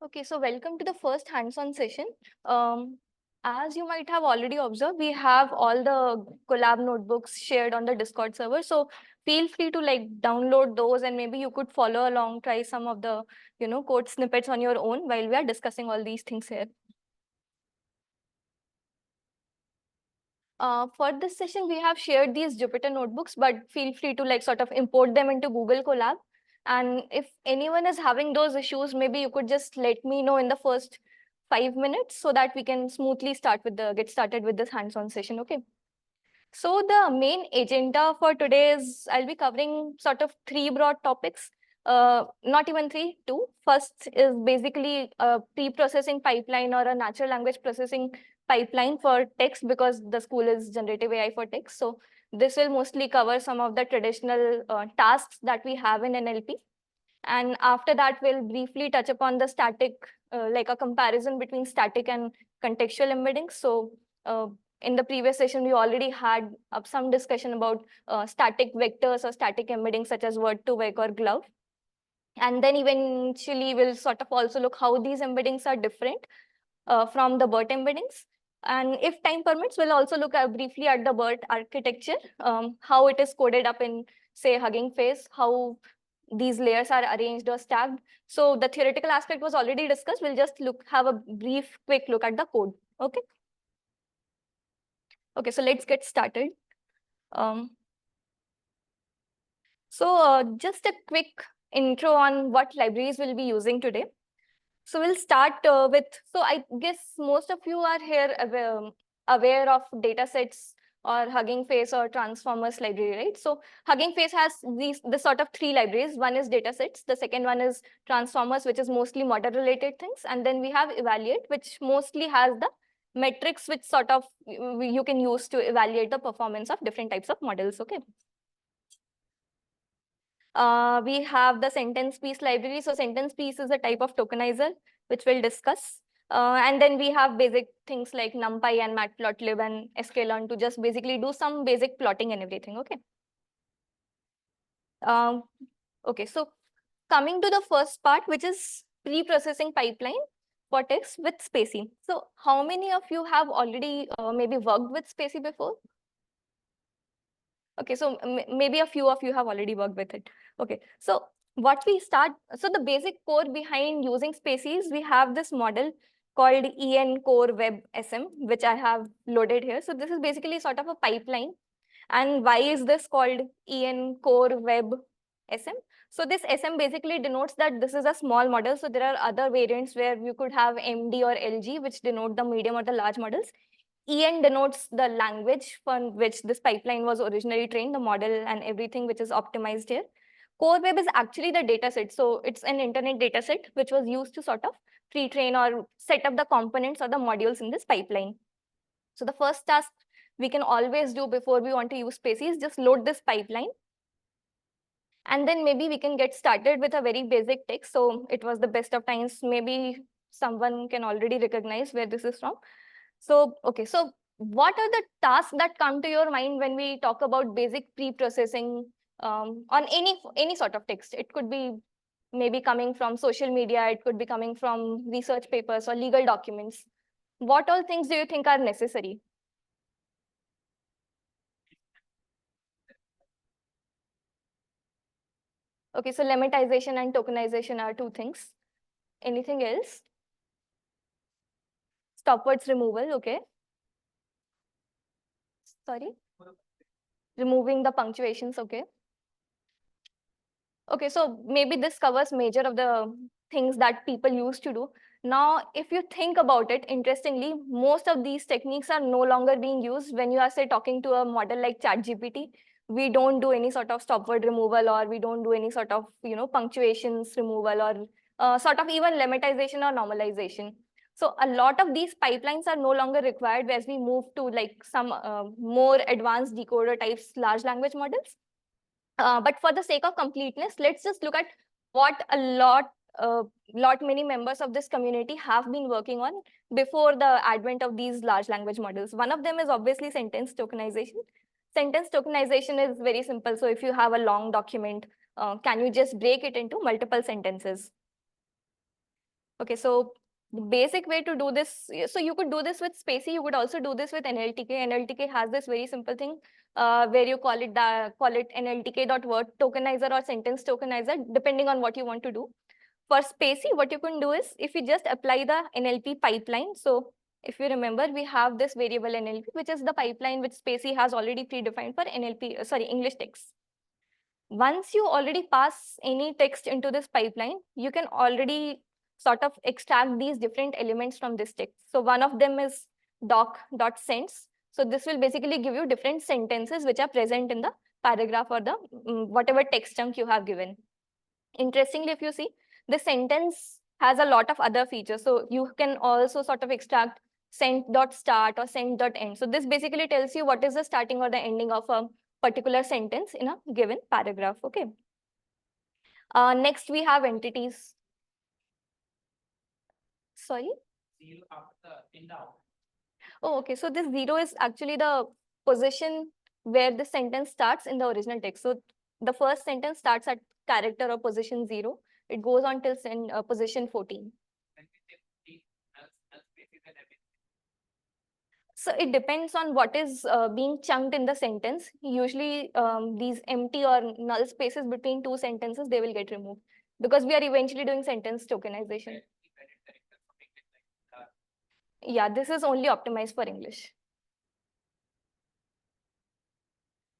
Okay, so welcome to the first hands-on session. As you might have already observed, we have all the collab notebooks shared on the Discord server. So feel free to download those, and maybe you could follow along, try some of the code snippets on your own while we are discussing all these things here. For this session, we have shared these Jupyter notebooks, but feel free to sort of import them into Google Colab. And if anyone is having those issues, maybe you could just let me know in the first 5 minutes so that we can smoothly get started with this hands-on session. Okay. So the main agenda for today is I'll be covering sort of three broad topics. Not even three, two. First is basically a pre-processing pipeline or a natural language processing pipeline for text, because the school is generative AI for text. So this will mostly cover some of the traditional tasks that we have in NLP. And after that, we'll briefly touch upon the static, like a comparison between static and contextual embeddings. So in the previous session, we already had some discussion about static vectors or static embeddings such as word2vec or glove. And then eventually we'll sort of also look how these embeddings are different from the BERT embeddings. And if time permits, we'll also look briefly at the BERT architecture, how it is coded up in, say, Hugging Face, how these layers are arranged or stacked. So the theoretical aspect was already discussed. We'll just have a brief, quick look at the code. Okay. Okay, so let's get started. Just a quick intro on what libraries we'll be using today. So we'll start so I guess most of you are here aware of datasets or Hugging Face or Transformers library, right? So Hugging Face has this sort of three libraries. One is datasets, the second one is Transformers, which is mostly model related things. And then we have Evaluate, which mostly has the metrics which sort of you can use to evaluate the performance of different types of models, okay? We have the sentence piece library. So sentence piece is a type of tokenizer, which we'll discuss. And then we have basic things like NumPy and Matplotlib and sklearn to just basically do some basic plotting and everything, okay? Okay, so coming to the first part, which is pre-processing pipeline for text with Spacy. So how many of you have already maybe worked with Spacy before? Okay, so maybe a few of you have already worked with it. Okay, so the basic core behind using Spacies, we have this model called EN Core Web SM, which I have loaded here. So this is basically sort of a pipeline. And why is this called EN Core Web SM? So this SM basically denotes that this is a small model. So there are other variants where you could have MD or LG, which denote the medium or the large models. EN denotes the language for which this pipeline was originally trained, the model and everything which is optimized here. Core Web is actually the dataset. So it's an internet dataset which was used to sort of pre-train or set up the components or the modules in this pipeline. So the first task we can always do before we want to use Spacy is just load this pipeline. And then maybe we can get started with a very basic text. So it was the best of times. Maybe someone can already recognize where this is from. So, okay, so what are the tasks that come to your mind when we talk about basic pre-processing on any sort of text? It could be maybe coming from social media, it could be coming from research papers or legal documents. What all things do you think are necessary? Okay, so lemmatization and tokenization are two things. Anything else? Stopwords removal, okay. Sorry? Removing the punctuations, okay. Okay, so maybe this covers major of the things that people used to do. Now, if you think about it, interestingly, most of these techniques are no longer being used when you are, say, talking to a model like ChatGPT. We don't do any sort of stopword removal, or we don't do any sort of, punctuations removal, or sort of even lemmatization or normalization. So a lot of these pipelines are no longer required as we move to like some more advanced decoder types, large language models. But for the sake of completeness, let's just look at what a lot many members of this community have been working on before the advent of these large language models. One of them is obviously sentence tokenization. Sentence tokenization is very simple. So if you have a long document, can you just break it into multiple sentences? Okay, so the basic way to do this, so you could do this with Spacey, you could also do this with NLTK. NLTK has this very simple thing where you call it NLTK.word tokenizer or sentence tokenizer, depending on what you want to do. For Spacey, what you can do is if you just apply the NLP pipeline. So if you remember, we have this variable NLP, which is the pipeline which Spacey has already predefined for NLP, English text. Once you already pass any text into this pipeline, you can already sort of extract these different elements from this text. So one of them is doc.sense. So this will basically give you different sentences which are present in the paragraph or the whatever text chunk you have given. Interestingly, if you see, the sentence has a lot of other features. So you can also sort of extract sent.start or sent.end. So this basically tells you what is the starting or the ending of a particular sentence in a given paragraph. Okay. Next, we have entities. Sorry? Zero after in the out. Oh, okay. So this zero is actually the position where the sentence starts in the original text. So the first sentence starts at character or position 0. It goes on till position 14. So it depends on what is being chunked in the sentence. Usually these empty or null spaces between two sentences, they will get removed because we are eventually doing sentence tokenization. Yeah, this is only optimized for English.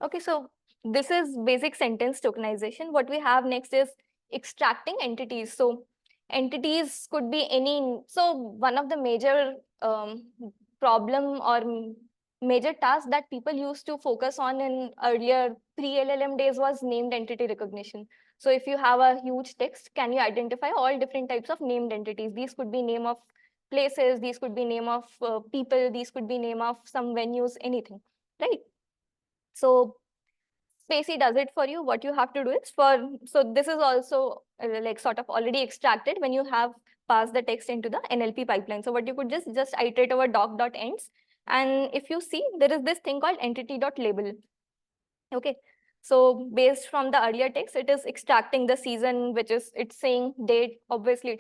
Okay, so this is basic sentence tokenization. What we have next is extracting entities. So entities could be any, so one of the major problem or major task that people used to focus on in earlier pre-LLM days was named entity recognition. So if you have a huge text, can you identify all different types of named entities? These could be name of places, these could be name of people, these could be name of some venues, anything, right? So Spacey does it for you. What you have to do is so this is also like sort of already extracted when you have passed the text into the NLP pipeline. So what you could just iterate over doc.ends. And if you see, there is this thing called entity.label. Okay. So based from the earlier text, it is extracting the season, which is it's saying date. Obviously,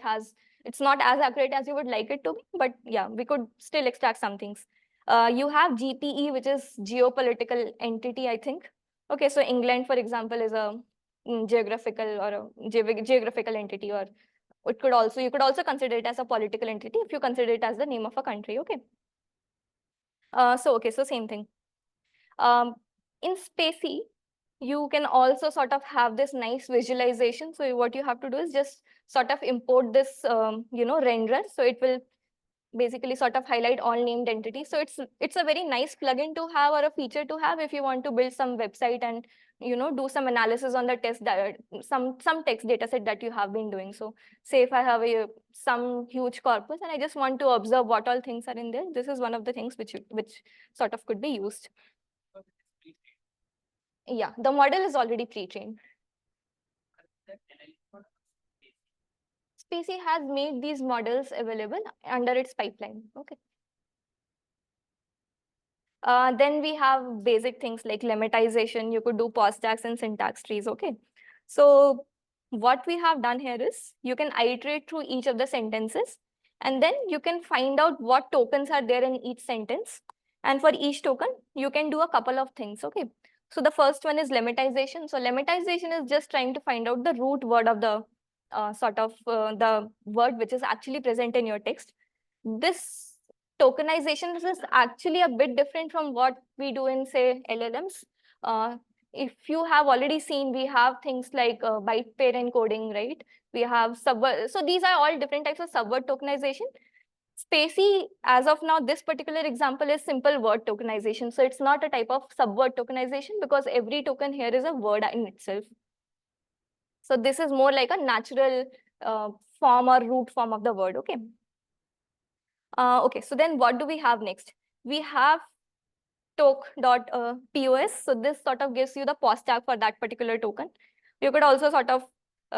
it's not as accurate as you would like it to be, but yeah, we could still extract some things. You have GPE, which is geopolitical entity, I think. Okay, so England, for example, is a geographical or a geographical entity, or you could also consider it as a political entity if you consider it as the name of a country. Okay. So same thing. In Spacey, you can also sort of have this nice visualization. So what you have to do is just sort of import this, renderer. So it will basically sort of highlight all named entities. So it's a very nice plugin to have or a feature to have if you want to build some website and do some analysis on the test that some text data set that you have been doing. So say if I have some huge corpus and I just want to observe what all things are in there, this is one of the things which sort of could be used. Yeah, the model is already pre-trained. Spacey has made these models available under its pipeline. Okay. Then we have basic things like lemmatization. You could do pause tags and syntax trees. Okay. So what we have done here is you can iterate through each of the sentences, and then you can find out what tokens are there in each sentence. And for each token, you can do a couple of things. Okay. So the first one is lemmatization. So lemmatization is just trying to find out the root word of the the word which is actually present in your text. This tokenization is actually a bit different from what we do in, say, LLMs. If you have already seen, we have things like byte pair encoding, right? We have subword. So these are all different types of subword tokenization. Spacey, as of now, this particular example is simple word tokenization. So it's not a type of subword tokenization because every token here is a word in itself. So this is more like a natural form or root form of the word. Okay. Okay, so then what do we have next? We have toke.pos. So this sort of gives you the pos tag for that particular token. You could also sort of,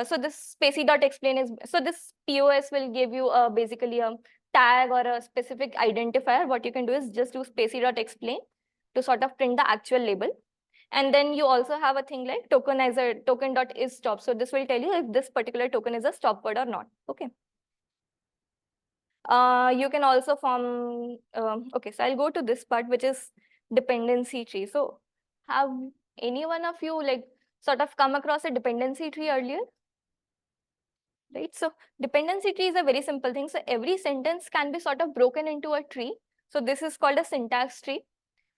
so this spacey.explain is, so this POS will give you basically a tag or a specific identifier. What you can do is just do spacey.explain to sort of print the actual label. And then you also have a thing like token.isStop. So this will tell you if this particular token is a stop word or not. Okay. You can also form, okay, so I'll go to this part, which is dependency tree. So have any one of you like sort of come across a dependency tree earlier? Right, so dependency tree is a very simple thing. So every sentence can be sort of broken into a tree. So this is called a syntax tree.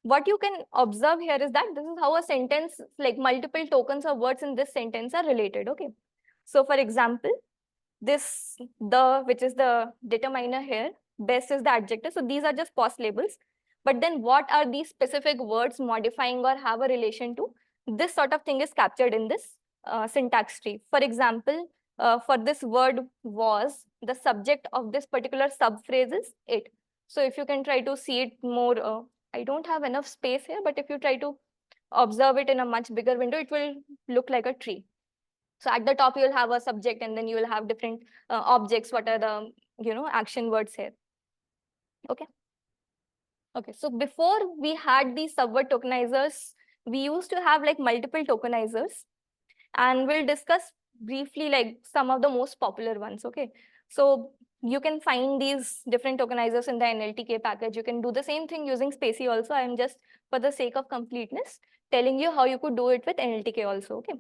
What you can observe here is that this is how a sentence, like multiple tokens of words in this sentence are related. Okay, so for example, this the, which is the determiner here, best is the adjective, so these are just post labels. But then what are these specific words modifying or have a relation to, this sort of thing is captured in this syntax tree. For example, for this word was, the subject of this particular subphrase is it. So if you can try to see it more, I don't have enough space here, but if you try to observe it in a much bigger window, it will look like a tree. So at the top, you'll have a subject, and then you will have different objects. What are the, action words here? Okay. Okay. So before we had these subword tokenizers, we used to have like multiple tokenizers, and we'll discuss briefly like some of the most popular ones. Okay. So you can find these different tokenizers in the NLTK package. You can do the same thing using Spacey also. I'm just, for the sake of completeness, telling you how you could do it with NLTK also. Okay.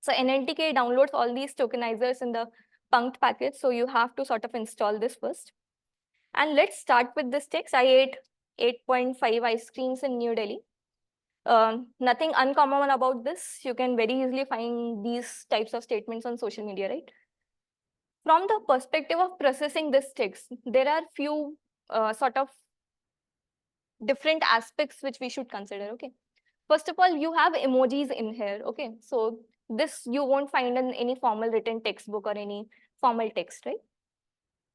So NLTK downloads all these tokenizers in the Punkt package. So you have to sort of install this first. And let's start with this text. I ate 8.5 ice creams in New Delhi. Nothing uncommon about this. You can very easily find these types of statements on social media, right? From the perspective of processing this text, there are few sort of different aspects which we should consider, okay? First of all, you have emojis in here, okay? So this you won't find in any formal written textbook or any formal text, right?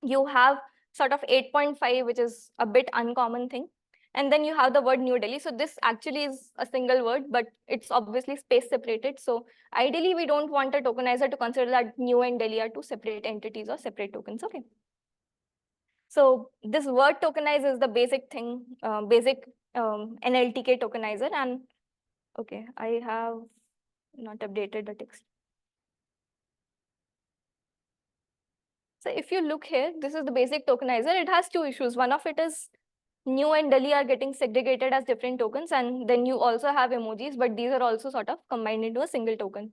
You have sort of 8.5, which is a bit uncommon thing. And then you have the word New Delhi. So this actually is a single word, but it's obviously space separated. So ideally, we don't want a tokenizer to consider that New and Delhi are two separate entities or separate tokens, okay? So this word tokenize is the basic thing, basic NLTK tokenizer. And okay, I have not updated the text. So if you look here, this is the basic tokenizer. It has two issues. One of it is New and Delhi are getting segregated as different tokens, and then you also have emojis, but these are also sort of combined into a single token.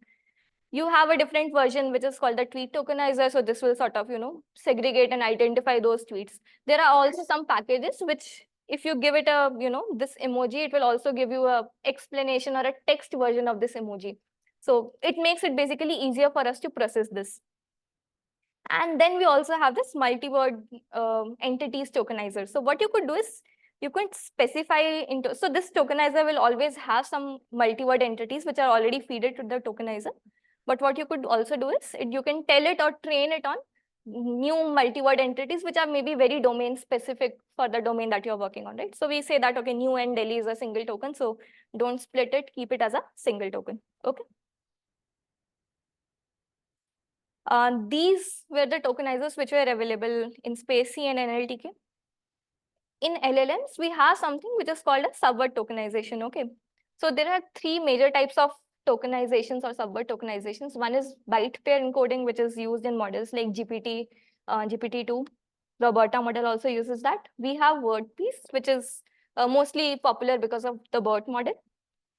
You have a different version which is called the tweet tokenizer. So this will sort of, segregate and identify those tweets. There are also some packages which, if you give it a, this emoji, it will also give you a explanation or a text version of this emoji. So it makes it basically easier for us to process this. And then we also have this multi-word entities tokenizer. So what you could do is you could specify into, so this tokenizer will always have some multi-word entities which are already fed to the tokenizer. But what you could also do is you can tell it or train it on new multi-word entities which are maybe very domain specific for the domain that you're working on, right? So we say that, okay, New and Delhi is a single token. So don't split it, keep it as a single token, okay? These were the tokenizers which were available in Spacey and NLTK. In LLMs, we have something which is called a subword tokenization, okay? So there are three major types of tokenizations or subword tokenizations. One is byte pair encoding, which is used in models like GPT, GPT-2. Roberta model also uses that. We have word piece, which is mostly popular because of the BERT model.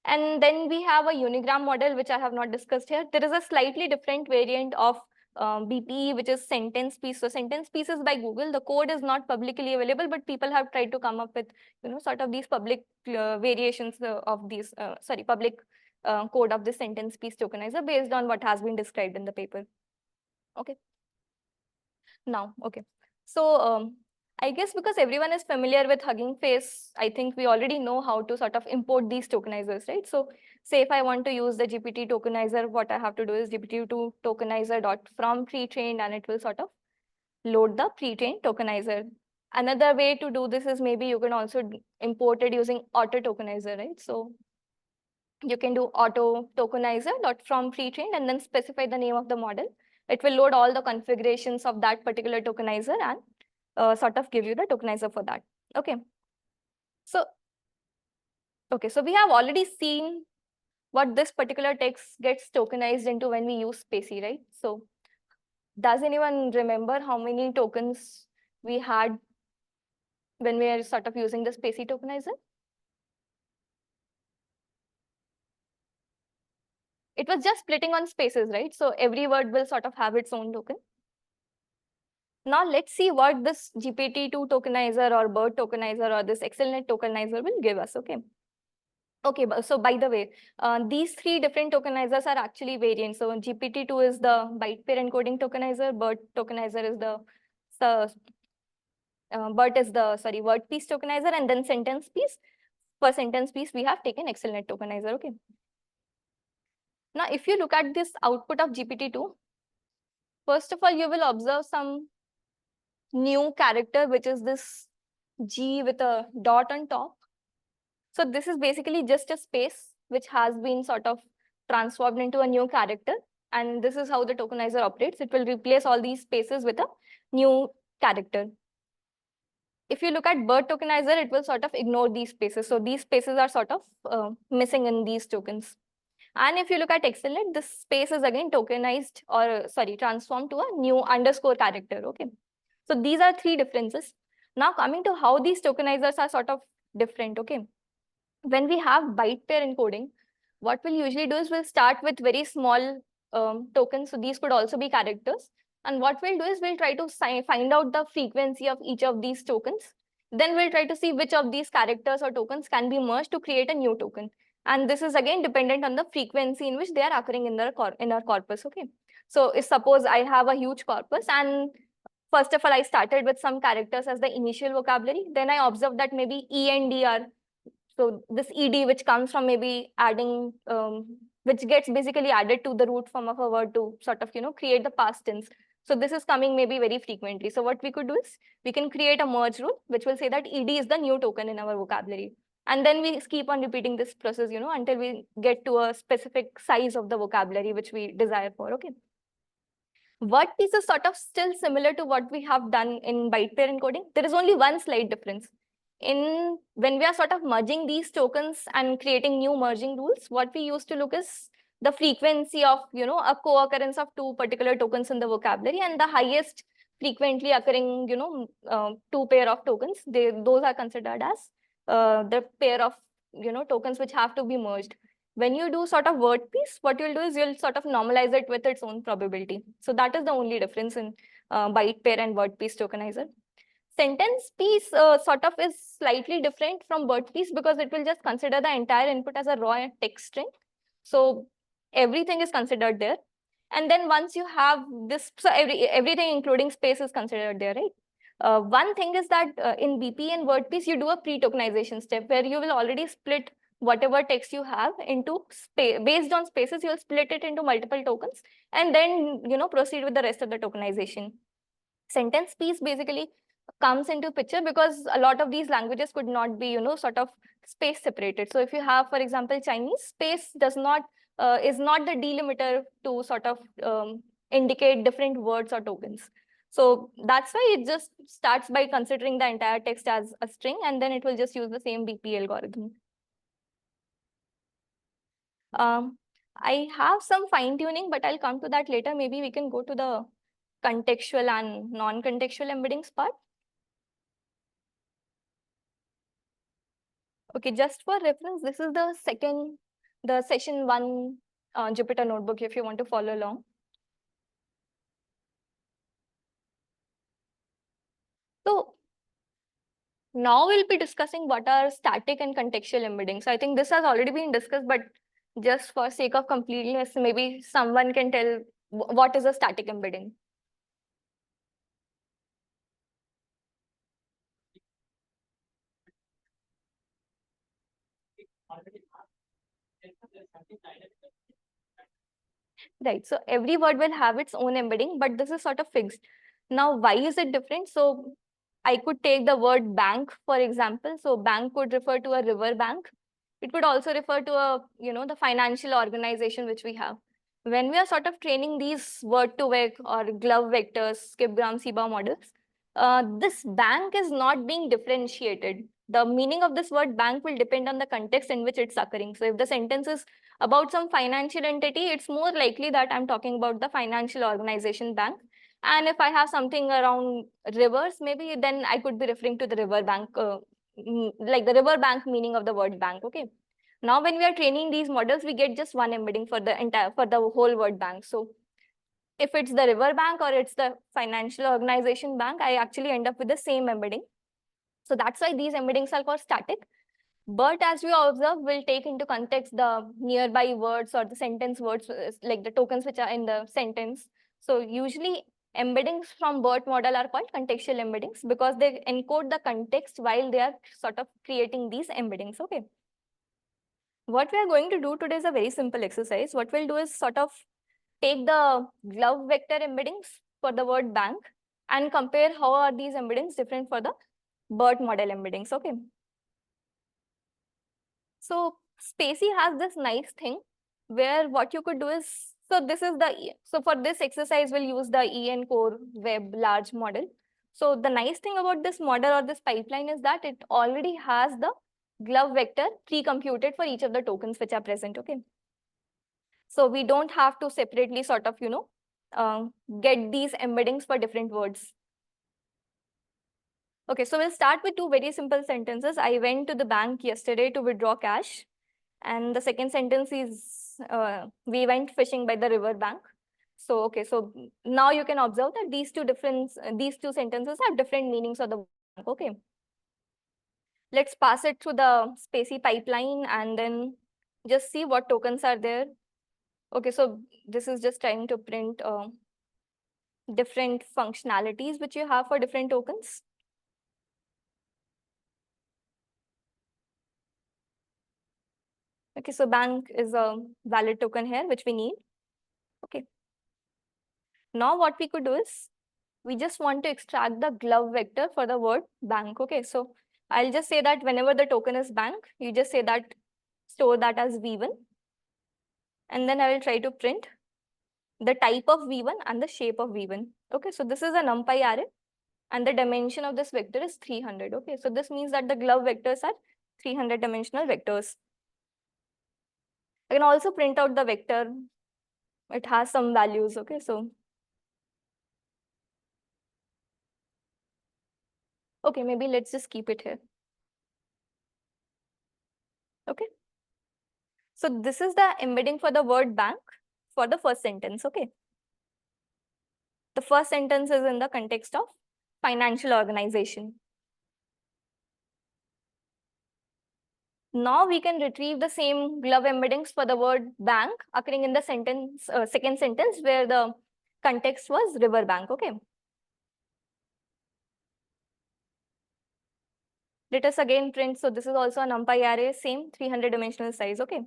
And then we have a unigram model, which I have not discussed here. There is a slightly different variant of BPE, which is sentence piece. So sentence piece is by Google. The code is not publicly available, but people have tried to come up with, sort of these public variations of these, public code of the sentence piece tokenizer based on what has been described in the paper. Okay. Now, okay. So I guess because everyone is familiar with Hugging Face, I think we already know how to sort of import these tokenizers, right? So say if I want to use the GPT tokenizer, what I have to do is GPT-2 tokenizer dot from pre-trained, and it will sort of load the pre-trained tokenizer. Another way to do this is maybe you can also import it using auto tokenizer, right? So you can do auto tokenizer dot from pre-trained and then specify the name of the model. It will load all the configurations of that particular tokenizer and sort of give you the tokenizer for that. Okay. So, okay, so we have already seen what this particular text gets tokenized into when we use Spacey, right? So does anyone remember how many tokens we had when we are sort of using the spacey tokenizer? It was just splitting on spaces, right? So every word will sort of have its own token. Now let's see what this GPT-2 tokenizer or BERT tokenizer or this ExcelNet tokenizer will give us, okay? Okay, so by the way, these three different tokenizers are actually variants. So GPT-2 is the byte pair encoding tokenizer, BERT tokenizer is the BERT is the, sorry, word piece tokenizer, and then sentence piece. For sentence piece, we have taken ExcelNet tokenizer, okay? Now, if you look at this output of GPT-2, first of all, you will observe some new character, which is this G with a dot on top. So this is basically just a space which has been sort of transformed into a new character. And this is how the tokenizer operates. It will replace all these spaces with a new character. If you look at BERT tokenizer, it will sort of ignore these spaces. So these spaces are sort of missing in these tokens. And if you look at ExcelNet, this space is again tokenized or sorry, transformed to a new underscore character. Okay. So these are three differences. Now coming to how these tokenizers are sort of different. Okay. When we have byte pair encoding, what we'll usually do is we'll start with very small tokens. So these could also be characters. And what we'll do is we'll try to find out the frequency of each of these tokens. Then we'll try to see which of these characters or tokens can be merged to create a new token. And this is again dependent on the frequency in which they are occurring in our corpus. Okay. So if suppose I have a huge corpus and first of all, I started with some characters as the initial vocabulary. Then I observed that maybe E and D are, so this ed, which comes from maybe adding, which gets basically added to the root form of a word to sort of, create the past tense. So this is coming maybe very frequently. So what we could do is we can create a merge rule, which will say that ed is the new token in our vocabulary. And then we keep on repeating this process, until we get to a specific size of the vocabulary which we desire for, okay? Word piece is sort of still similar to what we have done in byte pair encoding. There is only one slight difference. When we are sort of merging these tokens and creating new merging rules, what we used to look is the frequency of, a co-occurrence of two particular tokens in the vocabulary, and the highest frequently occurring, two pair of tokens, those are considered as the pair of, tokens which have to be merged. When you do sort of word piece, what you'll do is you'll sort of normalize it with its own probability. So that is the only difference in byte pair and word piece tokenizer. Sentence piece sort of is slightly different from word piece because it will just consider the entire input as a raw text string. So everything is considered there. And then once you have this, so everything including space is considered there, right? One thing is that in BP and word piece, you do a pre-tokenization step where you will already split whatever text you have into space. Based on spaces, you'll split it into multiple tokens and then, proceed with the rest of the tokenization. Sentence piece basically comes into picture because a lot of these languages could not be, sort of space separated. So if you have, for example, Chinese, space is not the delimiter to sort of indicate different words or tokens. So that's why it just starts by considering the entire text as a string, and then it will just use the same BP algorithm. I have some fine tuning, but I'll come to that later. Maybe we can go to the contextual and non-contextual embeddings part. Okay, just for reference, this is the session 1 Jupyter notebook if you want to follow along. So now we'll be discussing what are static and contextual embeddings. So I think this has already been discussed, but just for sake of completeness, maybe someone can tell what is a static embedding. Right, so every word will have its own embedding, but this is sort of fixed. Now, why is it different? So I could take the word bank, for example. So bank could refer to a river bank. It could also refer to a, the financial organization which we have. When we are sort of training these word-to-vec or glove vectors, skip-gram, CBA models, this bank is not being differentiated. The meaning of this word bank will depend on the context in which it's occurring. So if the sentence is about some financial entity, it's more likely that I'm talking about the financial organization bank. And if I have something around rivers, maybe then I could be referring to the river bank, like the river bank meaning of the word bank. Okay. Now, when we are training these models, we get just one embedding for the whole word bank. So if it's the river bank or it's the financial organization bank, I actually end up with the same embedding. So that's why these embeddings are called static. But as we observe, we'll take into context the nearby words or the sentence words, like the tokens which are in the sentence. So usually embeddings from BERT model are called contextual embeddings because they encode the context while they are sort of creating these embeddings. Okay. What we are going to do today is a very simple exercise. What we'll do is sort of take the glove vector embeddings for the word bank and compare how are these embeddings different for the BERT model embeddings. Okay. So Spacey has this nice thing where what you could do is, so this is so for this exercise, we'll use the EN Core Web large model. So the nice thing about this model or this pipeline is that it already has the glove vector pre-computed for each of the tokens which are present. Okay. So we don't have to separately sort of, get these embeddings for different words. Okay, so we'll start with two very simple sentences. I went to the bank yesterday to withdraw cash. And the second sentence is, we went fishing by the river bank. So, okay, so now you can observe that these two sentences have different meanings of the bank. Okay. Let's pass it through the Spacey pipeline and then just see what tokens are there. Okay, so this is just trying to print different functionalities which you have for different tokens. Okay, so bank is a valid token here, which we need. Okay. Now what we could do is, we just want to extract the glove vector for the word bank. Okay, so I'll just say that whenever the token is bank, you just say that, store that as V1. And then I will try to print the type of V1 and the shape of V1. Okay, so this is a NumPy array and the dimension of this vector is 300. Okay, so this means that the glove vectors are 300 dimensional vectors. I can also print out the vector. It has some values. Okay, so okay, maybe let's just keep it here. Okay. So this is the embedding for the word bank for the first sentence. Okay. The first sentence is in the context of financial organization. Now we can retrieve the same glove embeddings for the word bank occurring in the sentence, second sentence where the context was river bank. Okay. Let us again print. So this is also a NumPy array, same 300 dimensional size. Okay.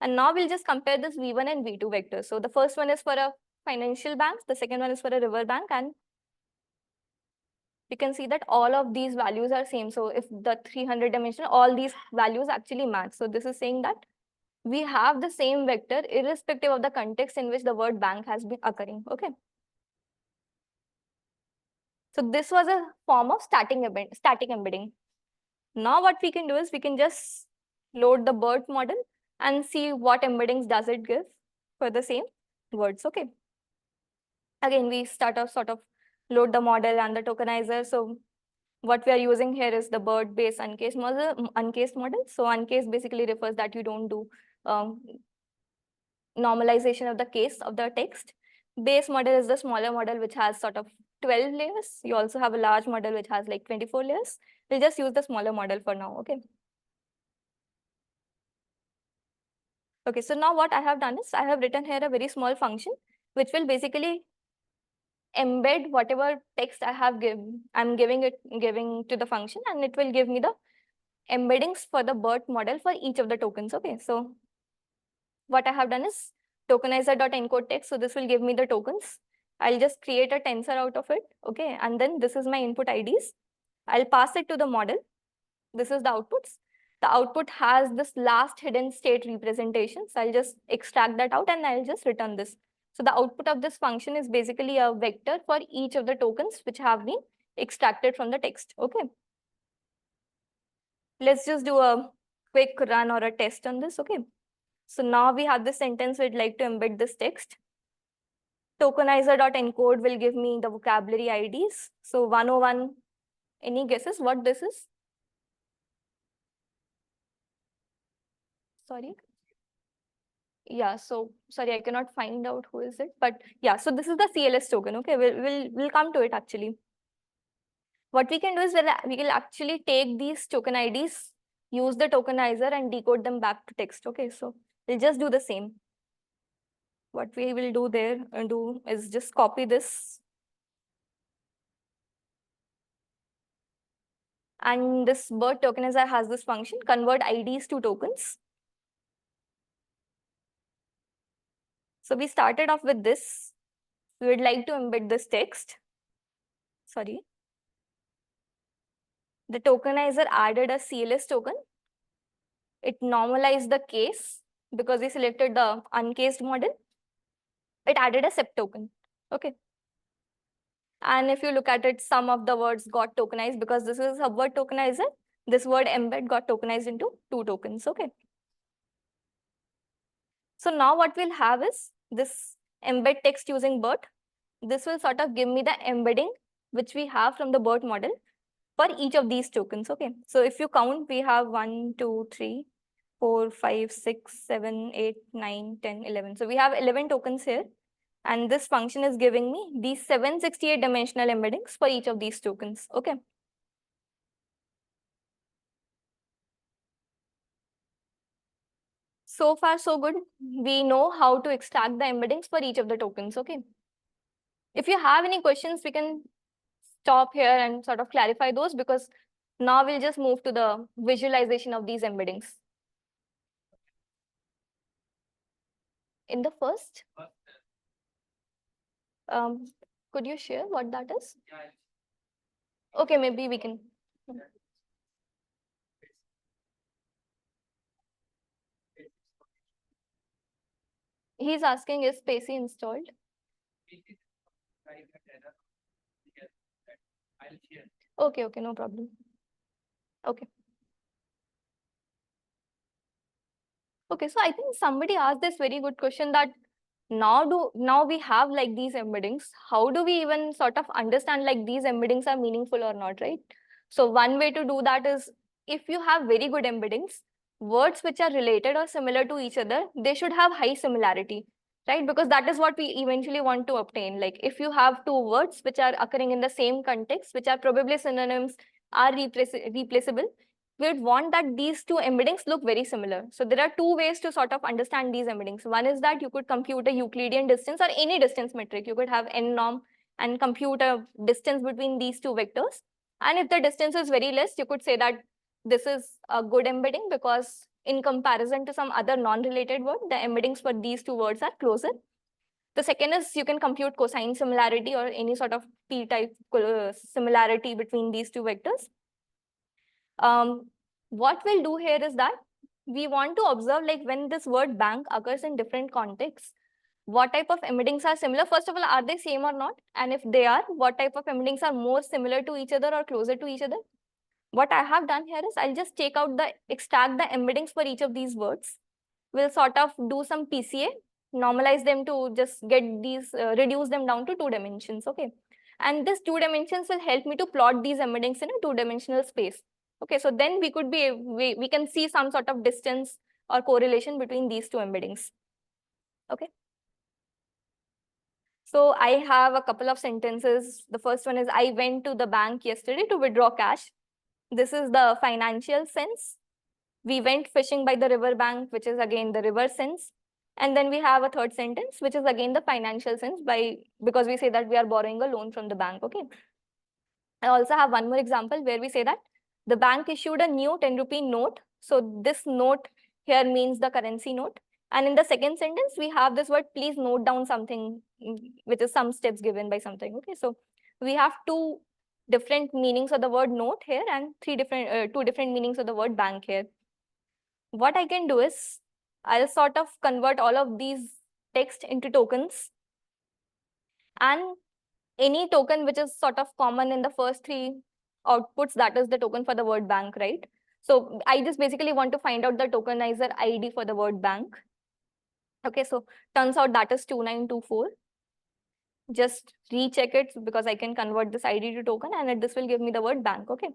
And now we'll just compare this V1 and V2 vectors. So the first one is for a financial bank, the second one is for a river bank, and you can see that all of these values are same. So if the 300 dimensional, all these values actually match. So this is saying that we have the same vector irrespective of the context in which the word bank has been occurring. Okay. So this was a form of static embedding. Now what we can do is we can just load the BERT model and see what embeddings does it give for the same words. Okay. Again, we start off sort of load the model and the tokenizer. So what we are using here is the BERT based uncased model. So uncased basically refers that you don't do normalization of the case of the text. Base model is the smaller model which has sort of 12 layers. You also have a large model which has like 24 layers. We'll just use the smaller model for now. Okay. Okay, so now what I have done is I have written here a very small function which will basically embed whatever text I have I'm giving to the function, and it will give me the embeddings for the BERT model for each of the tokens. Okay, so what I have done is tokenizer.encode text. So this will give me the tokens. I'll just create a tensor out of it. Okay, and then this is my input IDs. I'll pass it to the model. This is the outputs. The output has this last hidden state representation. So I'll just extract that out and I'll just return this. So the output of this function is basically a vector for each of the tokens which have been extracted from the text. Okay. Let's just do a quick run or a test on this. Okay. So now we have this sentence, we'd like to embed this text. Tokenizer.encode will give me the vocabulary IDs. So 101, any guesses what this is? Sorry. Yeah, so sorry, I cannot find out who is it, but yeah, so this is the CLS token. Okay, we'll come to it actually. What we can do is we will actually take these token IDs, use the tokenizer and decode them back to text. Okay, so we'll just do the same. What we will do there is just copy this. And this bird tokenizer has this function, convert IDs to tokens. So we started off with this. We would like to embed this text. Sorry. The tokenizer added a CLS token. It normalized the case because we selected the uncased model. It added a SEP token. Okay. And if you look at it, some of the words got tokenized because this is a word tokenizer. This word embed got tokenized into 2 tokens. Okay. So now what we'll have is this embed text using BERT. This will sort of give me the embedding which we have from the BERT model for each of these tokens. Okay. So if you count, we have 1, 2, 3, 4, 5, 6, 7, 8, 9, 10, 11. So we have 11 tokens here. And this function is giving me these 768 dimensional embeddings for each of these tokens. Okay. So far, so good. We know how to extract the embeddings for each of the tokens. Okay. If you have any questions, we can stop here and sort of clarify those, because now we'll just move to the visualization of these embeddings. In the first, could you share what that is? Okay, maybe we can. He's asking, is Spacey installed? Okay, okay, no problem. Okay. Okay, so I think somebody asked this very good question, that now we have like these embeddings. How do we even sort of understand like these embeddings are meaningful or not, right? So one way to do that is, if you have very good embeddings, words which are related or similar to each other, they should have high similarity, right? Because that is what we eventually want to obtain. Like if you have two words which are occurring in the same context, which are probably synonyms, are replaceable, we would want that these two embeddings look very similar. So there are two ways to sort of understand these embeddings. One is that you could compute a Euclidean distance or any distance metric. You could have n norm and compute a distance between these two vectors. And if the distance is very less, you could say that this is a good embedding, because in comparison to some other non-related word, the embeddings for these two words are closer. The second is you can compute cosine similarity or any sort of p-type similarity between these two vectors. What we'll do here is that we want to observe, like when this word bank occurs in different contexts, what type of embeddings are similar. First of all, are they same or not? And if they are, what type of embeddings are more similar to each other or closer to each other? What I have done here is I'll just extract the embeddings for each of these words. We'll sort of do some PCA, normalize them to just get these, reduce them down to 2 dimensions. Okay. And this 2 dimensions will help me to plot these embeddings in a 2-dimensional space. Okay, so then we can see some sort of distance or correlation between these two embeddings. Okay. So I have a couple of sentences. The first one is, I went to the bank yesterday to withdraw cash. This is the financial sense. We went fishing by the river bank, which is again the river sense. And then we have a third sentence, which is again the financial sense, because we say that we are borrowing a loan from the bank. Okay. I also have one more example where we say that the bank issued a new 10 rupee note. So this note here means the currency note. And in the second sentence, we have this word, please note down something, which is some steps given by something. Okay, so we have two different meanings of the word note here and two different meanings of the word bank here. What I can do is I'll sort of convert all of these text into tokens, and any token which is sort of common in the first 3 outputs, that is the token for the word bank, right? So I just basically want to find out the tokenizer ID for the word bank. Okay, so turns out that is 2924. just recheck it because I can convert this ID to token, and this will give me the word bank. Okay.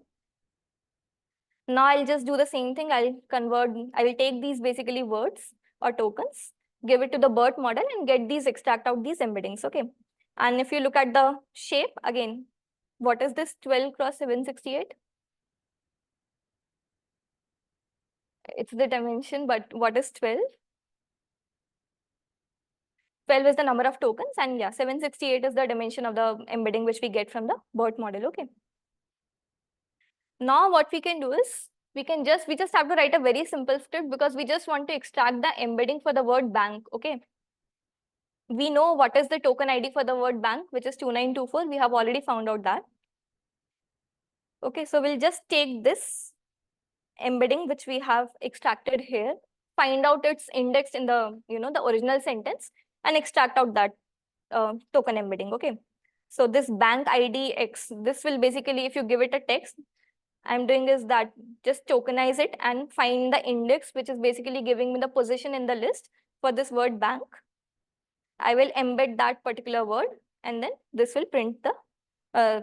Now I'll just do the same thing. I will take these basically words or tokens, give it to the BERT model and get these, extract out these embeddings. Okay. And if you look at the shape again, what is this 12 cross 768? It's the dimension, but what is 12? 12 is the number of tokens, and yeah, 768 is the dimension of the embedding which we get from the BERT model. Okay. Now what we can do is we just have to write a very simple script because we just want to extract the embedding for the word bank. Okay. We know what is the token ID for the word bank, which is 2924. We have already found out that. Okay, so we'll just take this embedding which we have extracted here, find out its index in the the original sentence, and extract out that token embedding. Okay, so this bank ID X, this will basically, if you give it a text, I'm doing is that just tokenize it and find the index, which is basically giving me the position in the list for this word bank. I will embed that particular word, and then this will print the,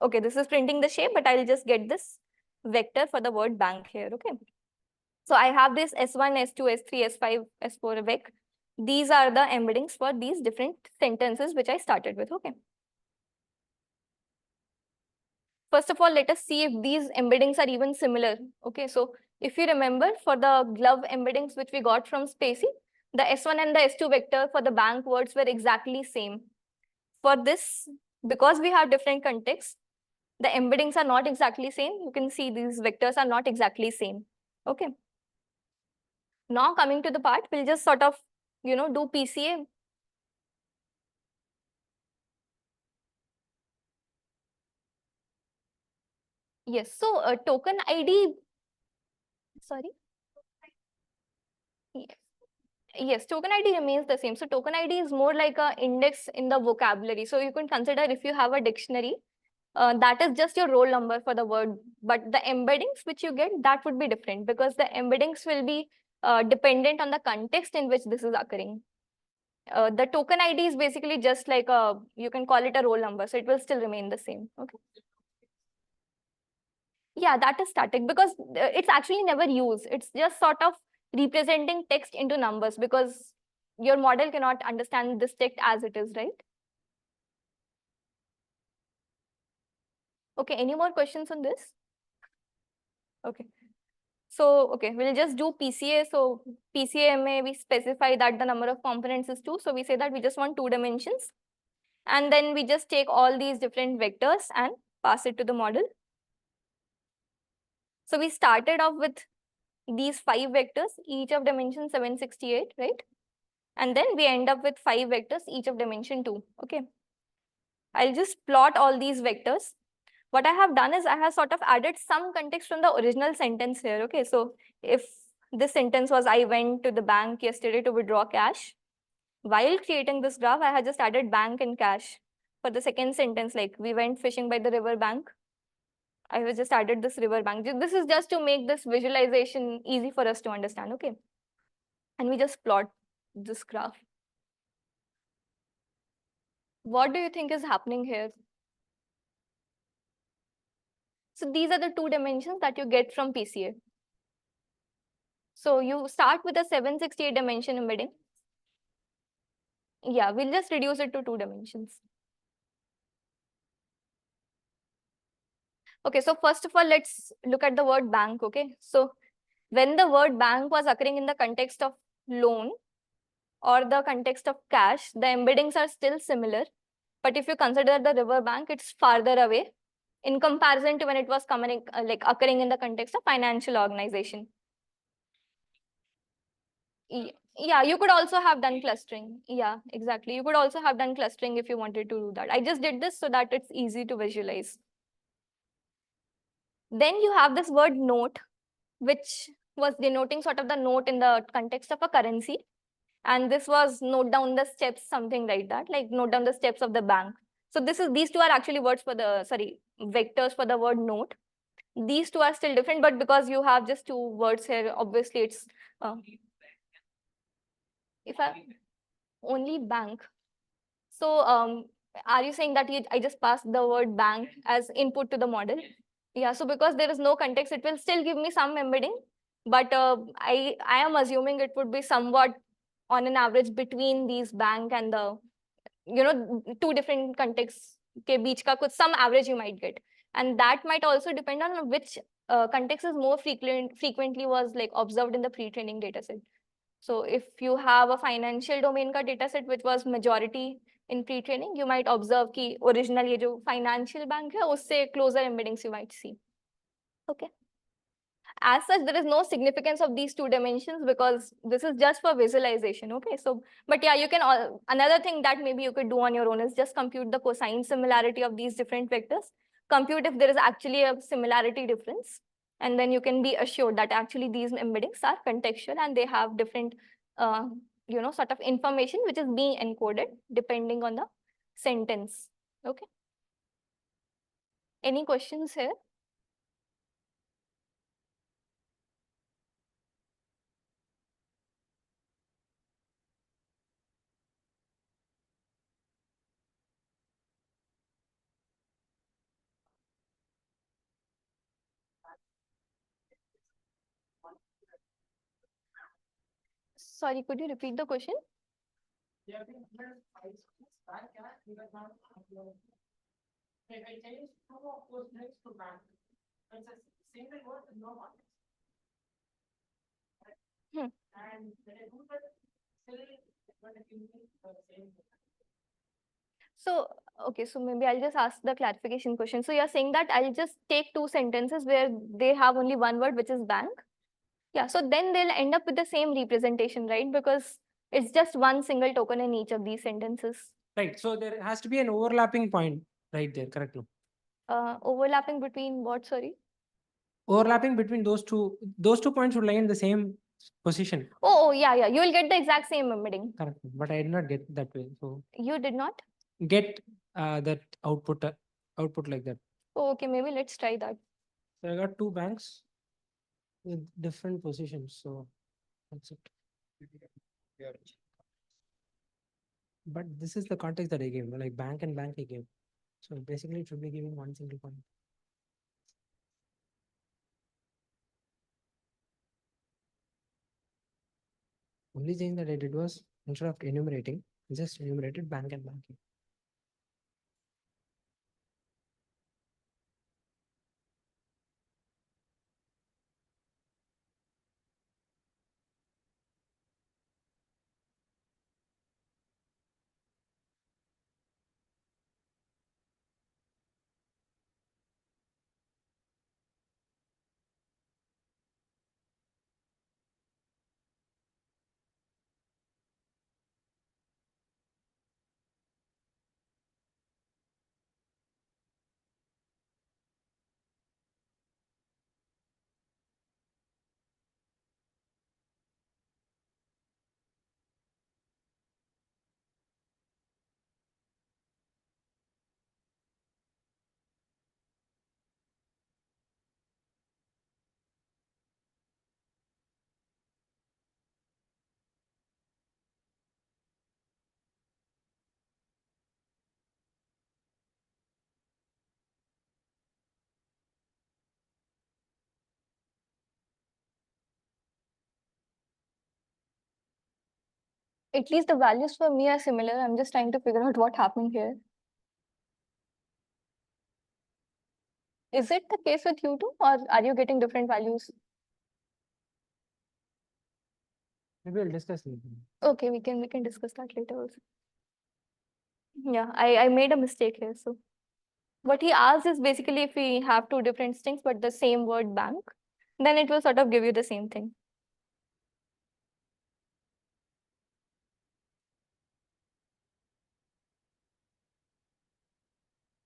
okay, this is printing the shape, but I'll just get this vector for the word bank here. Okay. So I have this S1, S2, S3, S5, S4 vec. These are the embeddings for these different sentences which I started with. Okay. First of all, let us see if these embeddings are even similar. Okay, so if you remember, for the glove embeddings which we got from Spacey, the S1 and the S2 vector for the bank words were exactly same. For this, because we have different contexts, the embeddings are not exactly same. You can see these vectors are not exactly same. Okay. Now coming to the part, we'll just sort of, do PCA. Yes, so token ID, sorry. Yes. Yes, token ID remains the same. So token ID is more like a index in the vocabulary. So you can consider if you have a dictionary, that is just your roll number for the word. But the embeddings which you get, that would be different because the embeddings will be dependent on the context in which this is occurring. The token ID is basically just like you can call it a roll number. So it will still remain the same. Okay. Yeah, that is static because it's actually never used. It's just sort of representing text into numbers because your model cannot understand this text as it is, right? Okay, any more questions on this? Okay. So, okay, we'll just do PCA. So PCA may we specify that the number of components is 2. So we say that we just want 2 dimensions. And then we just take all these different vectors and pass it to the model. So we started off with these 5 vectors, each of dimension 768, right? And then we end up with 5 vectors, each of dimension 2. Okay. I'll just plot all these vectors. What I have done is I have sort of added some context from the original sentence here. Okay. So if this sentence was, I went to the bank yesterday to withdraw cash. While creating this graph, I had just added bank and cash. For the second sentence, like we went fishing by the river bank, I have just added this river bank. This is just to make this visualization easy for us to understand. Okay. And we just plot this graph. What do you think is happening here? So these are the 2 dimensions that you get from PCA. So you start with a 768 dimension embedding. Yeah, we'll just reduce it to 2 dimensions. Okay, so first of all, let's look at the word bank. Okay, so when the word bank was occurring in the context of loan or the context of cash, the embeddings are still similar. But if you consider the river bank, it's farther away in comparison to when it was coming, like occurring in the context of financial organization. Yeah, you could also have done clustering. Yeah, exactly. You could also have done clustering if you wanted to do that. I just did this so that it's easy to visualize. Then you have this word note, which was denoting sort of the note in the context of a currency. And this was note down the steps, something like that, like note down the steps of the bank. So these 2 are actually words for the, vectors for the word note. These 2 are still different, but because you have just 2 words here, obviously it's, if I only bank. So Are you saying that I just passed the word bank as input to the model? Yeah, so because there is no context, it will still give me some embedding, but I am assuming it would be somewhat on an average between these bank and the, you know, two different contexts के बीच का कुछ some average you might get, and that might also depend on which context is more frequently was like observed in the pre-training data set. So if you have a financial domain का data set which was majority in pre-training, you might observe कि original ये जो financial bank है उससे closer embeddings you might see. Okay. As such, there is no significance of these two dimensions because this is just for visualization. Okay, so but yeah, you can another thing that maybe you could do on your own is just compute the cosine similarity of these different vectors, compute if there is actually a similarity difference, and then you can be assured that actually these embeddings are contextual and they have different you know, sort of information which is being encoded depending on the sentence. Okay, any questions here? Sorry, could you repeat the question? Hmm. So, okay, so maybe I'll just ask the clarification question. So you're saying that I'll just take two sentences where they have only one word, which is bank. Yeah, so then they'll end up with the same representation, right? Because it's just one single token in each of these sentences. Right. So there has to be an overlapping point right there. Correct. No? Overlapping between what, sorry? Overlapping between those two points would lie in the same position. Oh, yeah, yeah. You will get the exact same embedding. Correct. But I did not get that way. So You did not? get that output like that. Oh, okay, maybe let's try that. So I got two banks with different positions. So that's it. But this is the context that I gave, like bank and bank I gave. So basically it should be giving one single point. Only thing that I did was instead of enumerating, just enumerated bank and banking. At least the values for me are similar. I'm just trying to figure out what happened here. Is it the case with you too, or are you getting different values? Maybe I'll discuss later. Okay, we can discuss that later also. Yeah, I made a mistake here. So what he asked is basically if we have two different strings but the same word bank, then it will sort of give you the same thing.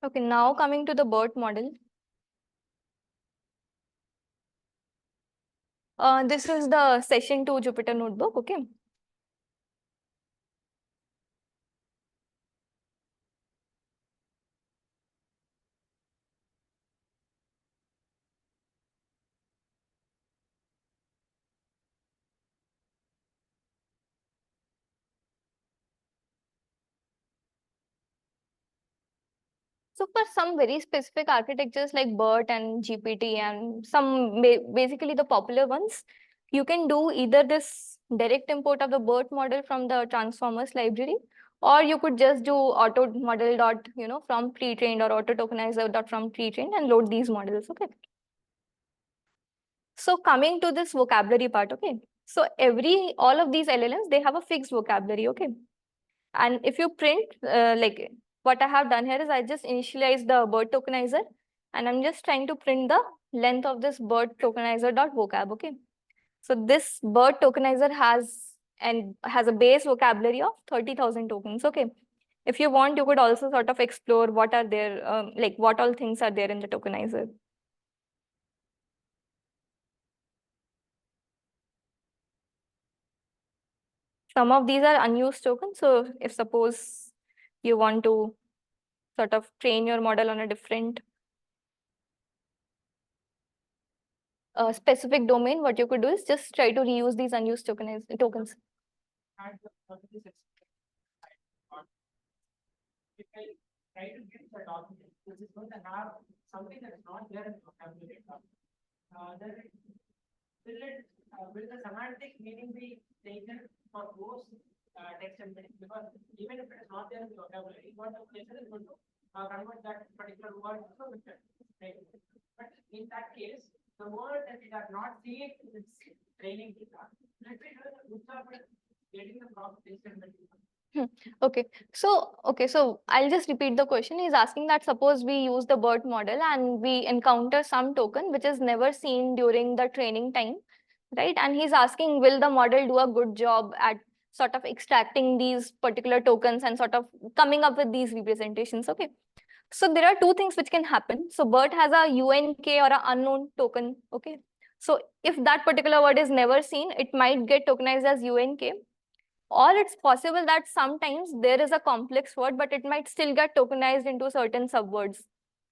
Okay, now coming to the BERT model. This is the session 2 Jupyter notebook, okay? So for some very specific architectures like BERT and GPT and some basically the popular ones, you can do either this direct import of the BERT model from the transformers library, or you could just do auto model dot, from pre-trained, or auto tokenizer dot from pre-trained, and load these models. Okay. So coming to this vocabulary part, okay. So all of these LLMs, they have a fixed vocabulary, okay. And if you print, like what I have done here is I just initialize the BERT tokenizer, and I'm just trying to print the length of this BERT tokenizer dot vocab, okay. So this BERT tokenizer has a base vocabulary of 30,000 tokens, okay. If you want, you could also sort of explore what are there, like what all things are there in the tokenizer. Some of these are unused tokens. So if suppose you want to sort of train your model on a different specific domain, what you could do is just try to reuse these unused tokens. If I try to get the document, which is going to have something that is not there in the vocabulary, then will the semantic meaning be taken for those text embeddings? Because even if it is not there in the vocabulary, what the placer is going to convert that particular word to a But in that case, the word that we are not seeing in its training data, let's say a good job at getting the proper text embedding. Okay, so I'll just repeat the question. He's asking that suppose we use the BERT model and we encounter some token which is never seen during the training time, right? And he's asking, will the model do a good job at sort of extracting these particular tokens and sort of coming up with these representations? Okay. So there are two things which can happen. So BERT has a UNK or an unknown token. Okay. So if that particular word is never seen, it might get tokenized as UNK. Or it's possible that sometimes there is a complex word, but it might still get tokenized into certain subwords.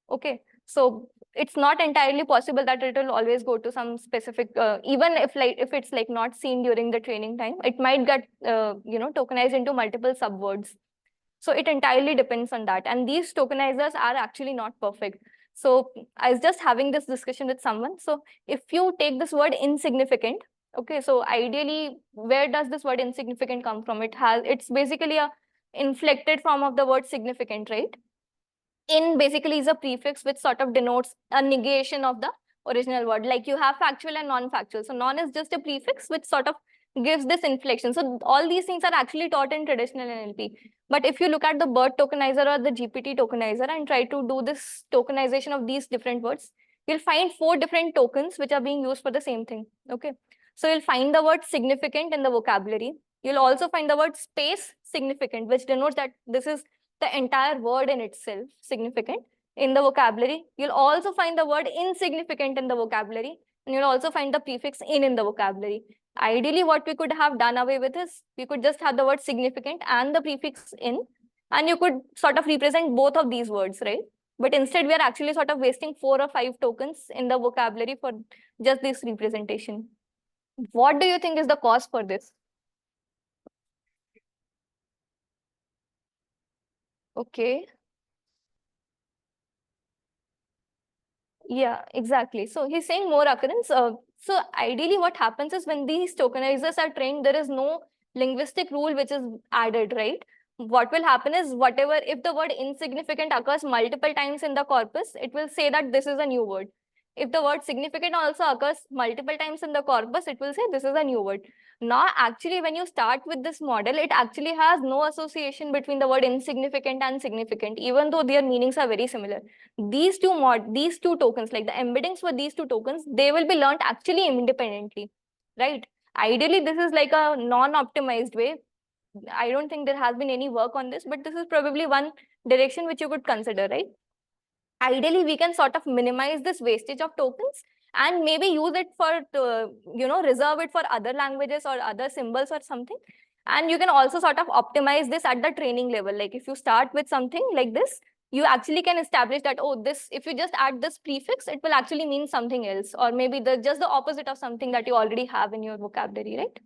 Okay. So it's not entirely possible that it will always go to some specific, even if it's like not seen during the training time, it might get, tokenized into multiple subwords. So it entirely depends on that. And these tokenizers are actually not perfect. So I was just having this discussion with someone. So if you take this word insignificant, okay, so ideally, where does this word insignificant come from? It's basically a inflected form of the word significant, right? In basically is a prefix which sort of denotes a negation of the original word. Like you have factual and non-factual. So non is just a prefix which sort of gives this inflection. So all these things are actually taught in traditional NLP. But if you look at the BERT tokenizer or the GPT tokenizer and try to do this tokenization of these different words, you'll find 4 different tokens which are being used for the same thing. Okay. So you'll find the word significant in the vocabulary. You'll also find the word space significant, which denotes that this is the entire word in itself, significant, in the vocabulary. You'll also find the word insignificant in the vocabulary, and you'll also find the prefix in the vocabulary. Ideally, what we could have done away with is we could just have the word significant and the prefix in, and you could sort of represent both of these words, right? But instead, we are actually sort of wasting 4 or 5 tokens in the vocabulary for just this representation. What do you think is the cause for this? Okay. Yeah, exactly. So he's saying more occurrence. So ideally what happens is when these tokenizers are trained, there is no linguistic rule which is added, right? What will happen is whatever, if the word insignificant occurs multiple times in the corpus, it will say that this is a new word. If the word significant also occurs multiple times in the corpus, it will say this is a new word. Now, actually, when you start with this model, it actually has no association between the word insignificant and significant, even though their meanings are very similar. These two tokens, like the embeddings for these two tokens, they will be learned actually independently, right? Ideally, this is like a non-optimized way. I don't think there has been any work on this, but this is probably one direction which you could consider, right? Ideally, we can sort of minimize this wastage of tokens and maybe use it for, reserve it for other languages or other symbols or something. And you can also sort of optimize this at the training level. Like if you start with something like this, you actually can establish that, oh, this, if you just add this prefix, it will actually mean something else, or maybe just the opposite of something that you already have in your vocabulary, right?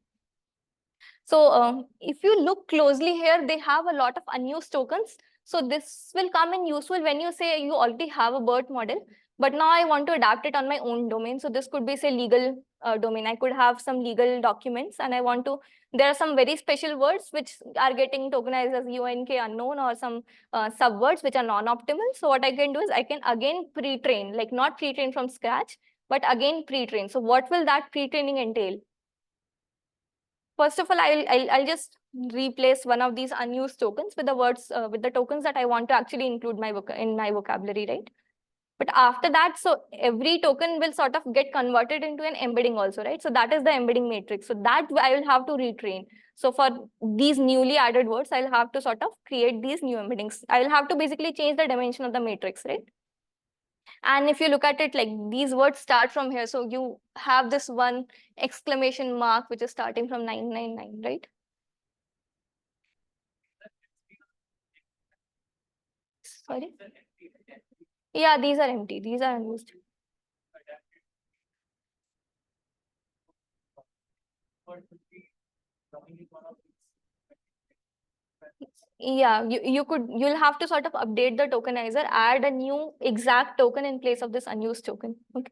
So if you look closely here, they have a lot of unused tokens. So this will come in useful when you say you already have a BERT model, but now I want to adapt it on my own domain. So this could be, say, legal domain. I could have some legal documents, and I want to, there are some very special words which are getting tokenized as UNK unknown, or some subwords which are non-optimal. So what I can do is I can again pre-train, like not pre-train from scratch, but again pre-train. So what will that pre-training entail? First of all, I'll just replace one of these unused tokens with the words, with the tokens that I want to actually include in my vocabulary, right? But after that, so every token will sort of get converted into an embedding also, right? So that is the embedding matrix. So that I will have to retrain. So for these newly added words, I'll have to sort of create these new embeddings. I will have to basically change the dimension of the matrix, right? And if you look at it, like these words start from here. So you have this one exclamation mark, which is starting from 999, right? Sorry? Yeah, these are empty. These are unused. Yeah, you'll have to sort of update the tokenizer, add a new exact token in place of this unused token. Okay.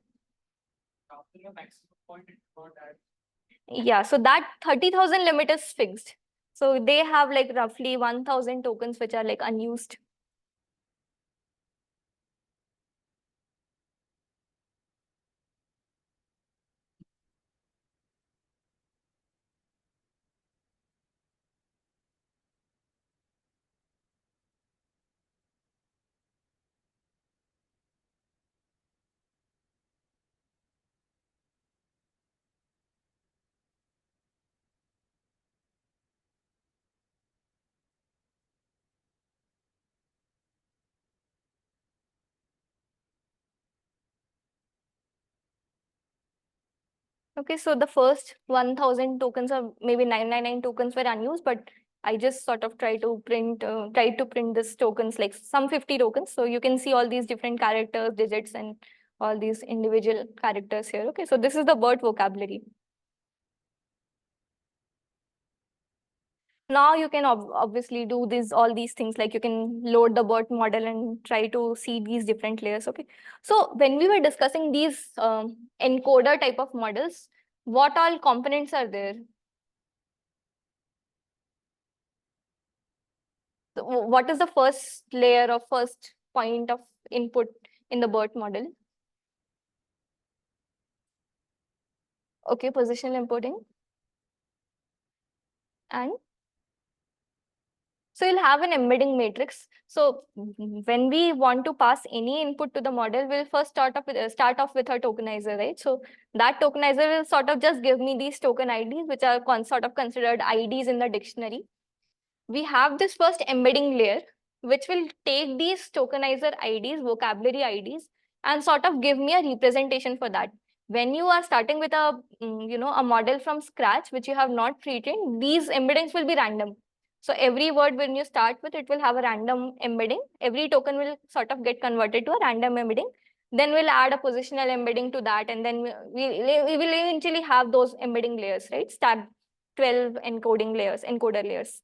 Yeah, so that 30,000 limit is fixed. So they have like roughly 1,000 tokens which are like unused. Okay, so the first 1,000 tokens, or maybe 999 tokens, were unused, but I just sort of try to print this tokens, like some 50 tokens. So you can see all these different characters, digits, and all these individual characters here. Okay, so this is the BERT vocabulary. Now you can obviously do all these things, like you can load the BERT model and try to see these different layers. Okay, so when we were discussing these encoder type of models, what all components are there? So what is the first layer or first point of input in the BERT model? Okay, positional encoding. And so you'll have an embedding matrix. So when we want to pass any input to the model, we'll first start off with a tokenizer, right? So that tokenizer will sort of just give me these token IDs, which are sort of considered IDs in the dictionary. We have this first embedding layer, which will take these tokenizer IDs, vocabulary IDs, and sort of give me a representation for that. When you are starting with a model from scratch, which you have not pre-trained, these embeddings will be random. So every word when you start with, it will have a random embedding. Every token will sort of get converted to a random embedding. Then we'll add a positional embedding to that, and then we will eventually have those embedding layers, right? Start 12 encoder layers.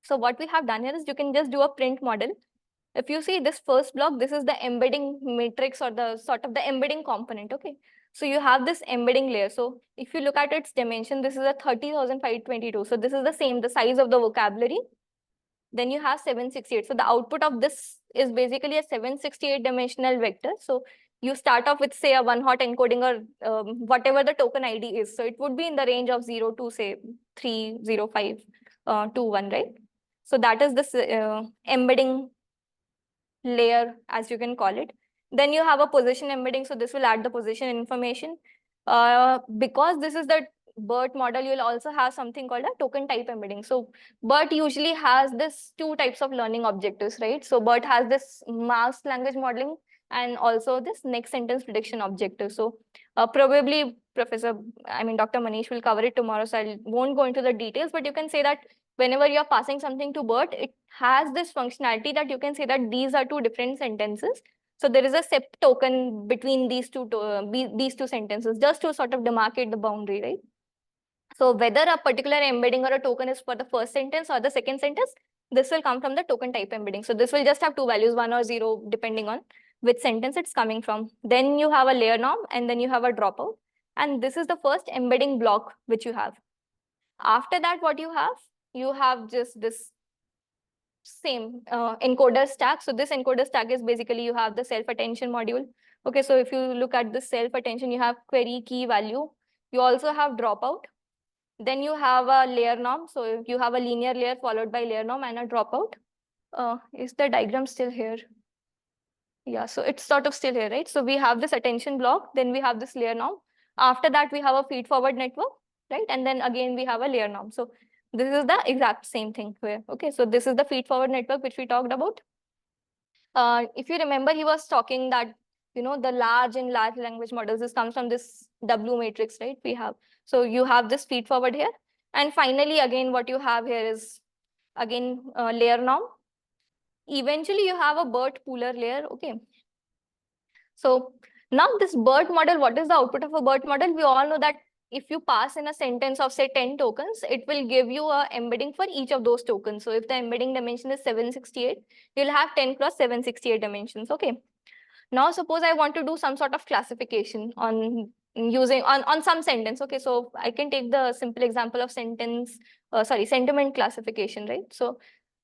So what we have done here is you can just do a print model. If you see this first block, this is the embedding matrix, or the sort of the embedding component. Okay. So you have this embedding layer. So if you look at its dimension, this is a 30,522. So this is the same, the size of the vocabulary. Then you have 768. So the output of this is basically a 768 dimensional vector. So you start off with, say, a one hot encoding, or whatever the token ID is. So it would be in the range of 0 to, say, 305 to 1, right? So that is this embedding layer, as you can call it. Then you have a position embedding. So this will add the position information. Because this is the BERT model, you'll also have something called a token type embedding. So BERT usually has this two types of learning objectives, right? So BERT has this masked language modeling and also this next sentence prediction objective. So probably Dr. Manish will cover it tomorrow, so I won't go into the details, but you can say that whenever you're passing something to BERT, it has this functionality that you can say that these are two different sentences. So there is a SEP token between these two sentences, just to sort of demarcate the boundary, right? So whether a particular embedding or a token is for the first sentence or the second sentence, This will come from the token type embedding. So this will just have two values, 1 or 0, depending on which sentence it's coming from. Then you have a layer norm, and then you have a dropout. And this is the first embedding block which you have. After that, what you have just this same encoder stack. So this encoder stack is basically you have the self-attention module. Okay, so if you look at the self-attention, you have query key value. You also have dropout. Then you have a layer norm. So you have a linear layer followed by layer norm and a dropout. Is the diagram still here? Yeah, so it's sort of still here, right? So we have this attention block, then we have this layer norm. After that, we have a feed forward network, right? And then again, we have a layer norm. So this is the exact same thing here. Okay, so this is the feed forward network which we talked about. If you remember, he was talking that, the large and large language models, this comes from this W matrix, right? We have. So you have this feed forward here. And finally, again, what you have here is, again, layer norm. Eventually, you have a BERT pooler layer, okay? So now this BERT model, what is the output of a BERT model? We all know that if you pass in a sentence of say 10 tokens, it will give you a embedding for each of those tokens. So if the embedding dimension is 768, you'll have 10 cross 768 dimensions, okay? Now suppose I want to do some sort of classification on using on some sentence, okay? So I can take the simple example of sentiment classification, right? So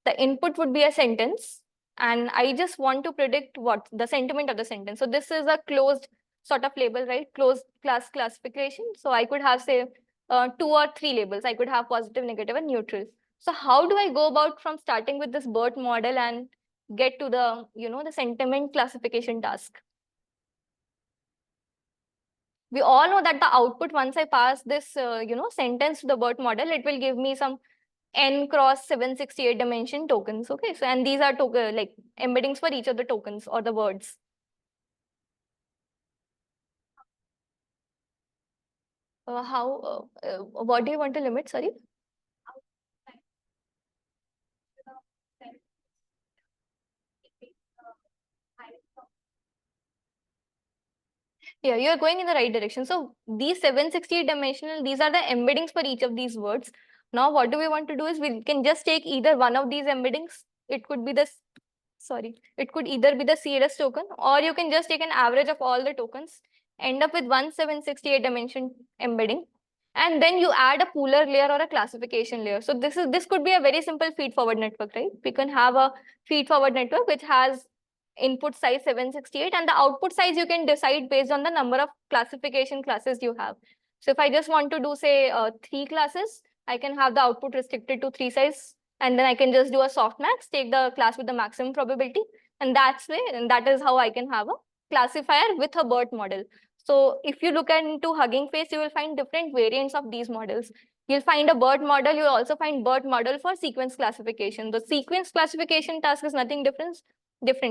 the input would be a sentence, and I just want to predict what the sentiment of the sentence. So this is a closed sort of label, right? Closed class classification. So I could have say 2 or 3 labels. I could have positive, negative, and neutral. So how do I go about from starting with this BERT model and get to the the sentiment classification task? We all know that the output, once I pass this sentence to the BERT model, it will give me some n cross 768 dimension tokens. Okay, so and these are token like embeddings for each of the tokens or the words. What do you want to limit? Sorry. Yeah, you're going in the right direction. So these 768 dimensional, these are the embeddings for each of these words. Now what do we want to do is we can just take either one of these embeddings. It could be this, sorry, it could either be the CLS token, or you can just take an average of all the tokens, end up with one 768 dimension embedding, and then you add a pooler layer or a classification layer. So this could be a very simple feed forward network, right? We can have a feed forward network which has input size 768, and the output size you can decide based on the number of classification classes you have. So if I just want to do say 3 classes, I can have the output restricted to 3 size, and then I can just do a softmax, take the class with the maximum probability, and that is how I can have a classifier with a BERT model. So if you look into Hugging Face, you will find different variants of these models. You'll find a BERT model. You'll also find BERT model for sequence classification. The sequence classification task is nothing different.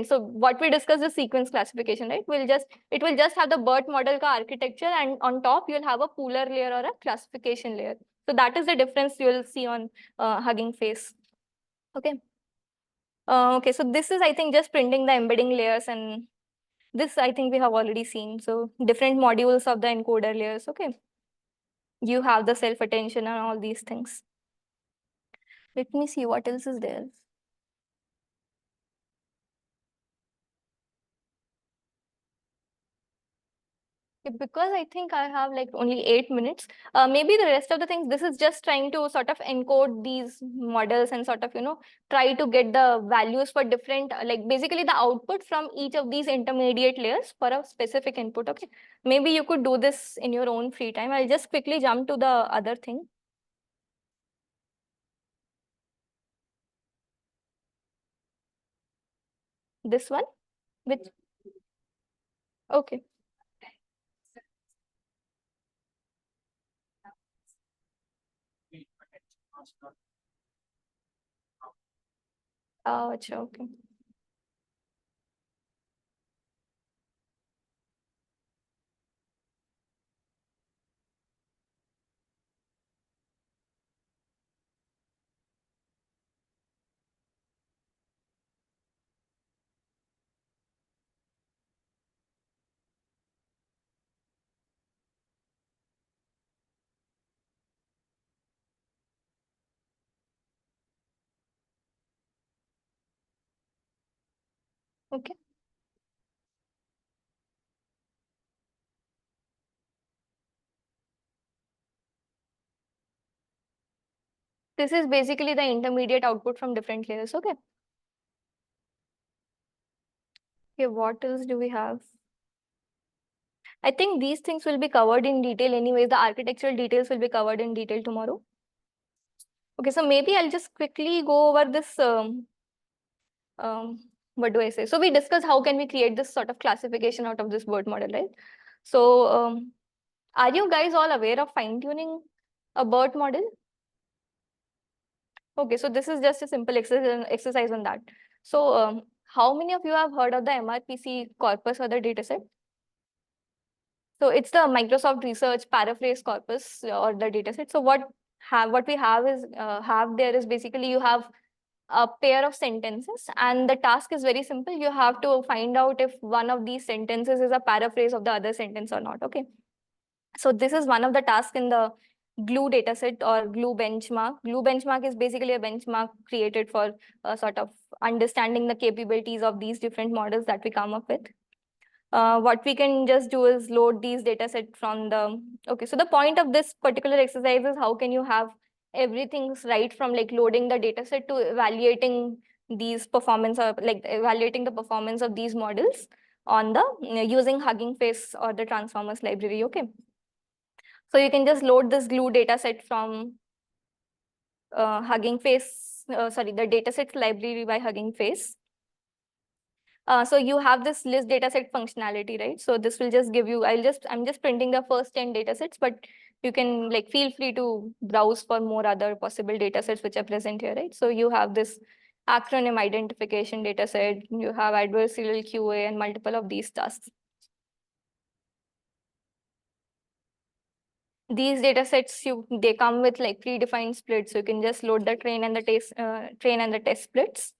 So what we discussed is sequence classification, right? It will just have the BERT model ka architecture, and on top you'll have a pooler layer or a classification layer. So that is the difference you'll see on Hugging Face. Okay. Okay, so this is, I think, just printing the embedding layers, and this I think we have already seen. So different modules of the encoder layers. Okay. You have the self-attention and all these things. Let me see what else is there. Because I think I have like only 8 minutes. Maybe the rest of the things, this is just trying to sort of encode these models and sort of, try to get the values for different, like basically the output from each of these intermediate layers for a specific input. Okay. Maybe you could do this in your own free time. I'll just quickly jump to the other thing. This one, which, okay. Okay. Okay. This is basically the intermediate output from different layers. Okay. Okay, what else do we have? I think these things will be covered in detail anyways. The architectural details will be covered in detail tomorrow. Okay, so maybe I'll just quickly go over this. What do I say? So we discussed how can we create this sort of classification out of this word model, right? So are you guys all aware of fine tuning a BERT model? Okay, so this is just a simple exercise on that. So how many of you have heard of the MRPC corpus or the dataset? So it's the Microsoft Research Paraphrase corpus or the dataset. So what we have is have there is basically you have a pair of sentences, and the task is very simple. You have to find out if one of these sentences is a paraphrase of the other sentence or not. Okay. So this is one of the tasks in the glue dataset or glue benchmark. Glue benchmark is basically a benchmark created for sort of understanding the capabilities of these different models that we come up with. What we can just do is load these dataset from the, okay, so the point of this particular exercise is how can you have everything's right from like loading the dataset to evaluating these performance or like evaluating the performance of these models on the using Hugging Face or the transformers library. Okay. So you can just load this glue dataset from Hugging Face, sorry, the datasets library by Hugging Face. So you have this list dataset functionality, right? So this will just give you, I'm just printing the first 10 datasets, but you can like feel free to browse for more other possible datasets which are present here, right? So you have this acronym identification dataset, you have adversarial QA and multiple of these tasks. These datasets, they come with like predefined splits. So you can just load the train and the test splits.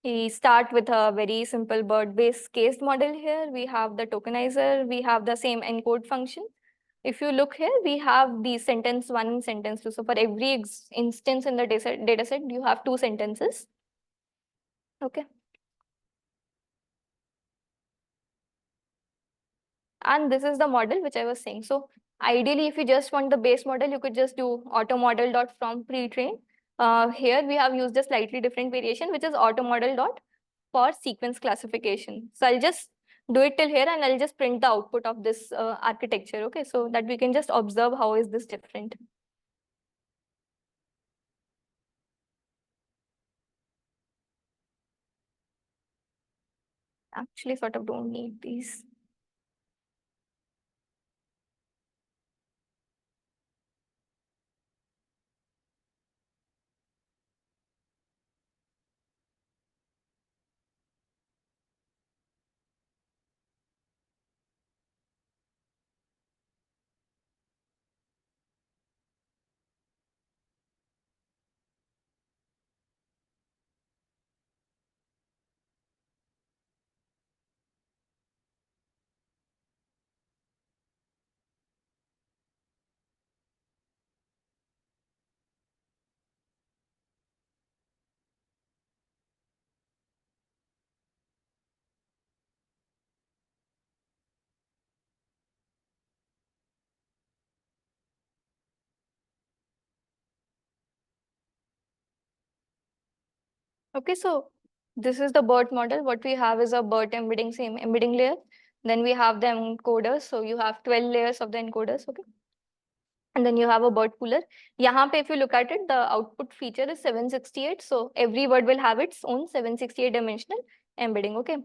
We start with a very simple BERT-based case model here. We have the tokenizer. We have the same encode function. If you look here, we have the sentence 1 and sentence 2. So for every instance in the dataset, you have 2 sentences. Okay. And this is the model which I was saying. So ideally, if you just want the base model, you could just do automodel.from pre-train. Here we have used a slightly different variation, which is automodel dot for sequence classification. So I'll just do it till here and I'll just print the output of this architecture. Okay, so that we can just observe how is this different. Actually, sort of don't need these. Okay, so this is the BERT model. What we have is a BERT embedding, same embedding layer. Then we have the encoders. So you have 12 layers of the encoders. Okay. And then you have a BERT pooler. Yahan pe, if you look at it, the output feature is 768. So every word will have its own 768 dimensional embedding. Okay.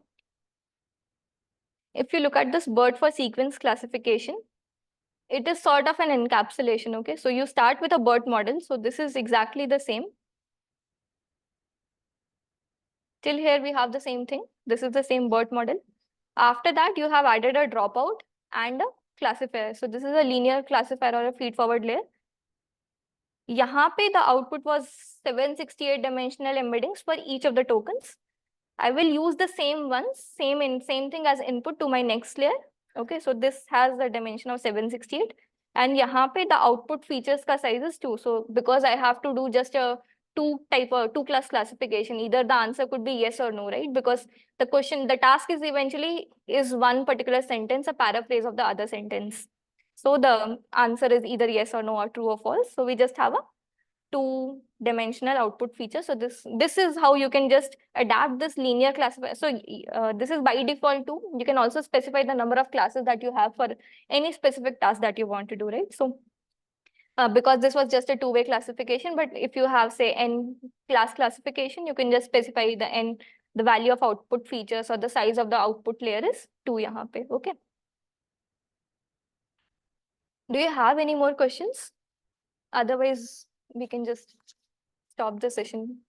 If you look at this BERT for sequence classification, it is sort of an encapsulation. Okay. So you start with a BERT model. So this is exactly the same. Till here we have the same thing. This is the same BERT model. After that, you have added a dropout and a classifier. So this is a linear classifier or a feed-forward layer. Yahan pe the output was 768 dimensional embeddings for each of the tokens. I will use the same ones, same thing as input to my next layer. Okay, so this has the dimension of 768. And yahan pe the output features ka size is 2. So because I have to do just a two class classification. Either the answer could be yes or no, right? Because the task is eventually is one particular sentence, a paraphrase of the other sentence. So the answer is either yes or no or true or false. So we just have a two-dimensional output feature. So this is how you can just adapt this linear classifier. So this is by default too. You can also specify the number of classes that you have for any specific task that you want to do, right? So because this was just a two-way classification, but if you have say n class classification, you can just specify the value of output features or the size of the output layer is 2 yahan pe. Okay. Do you have any more questions? Otherwise, we can just stop the session.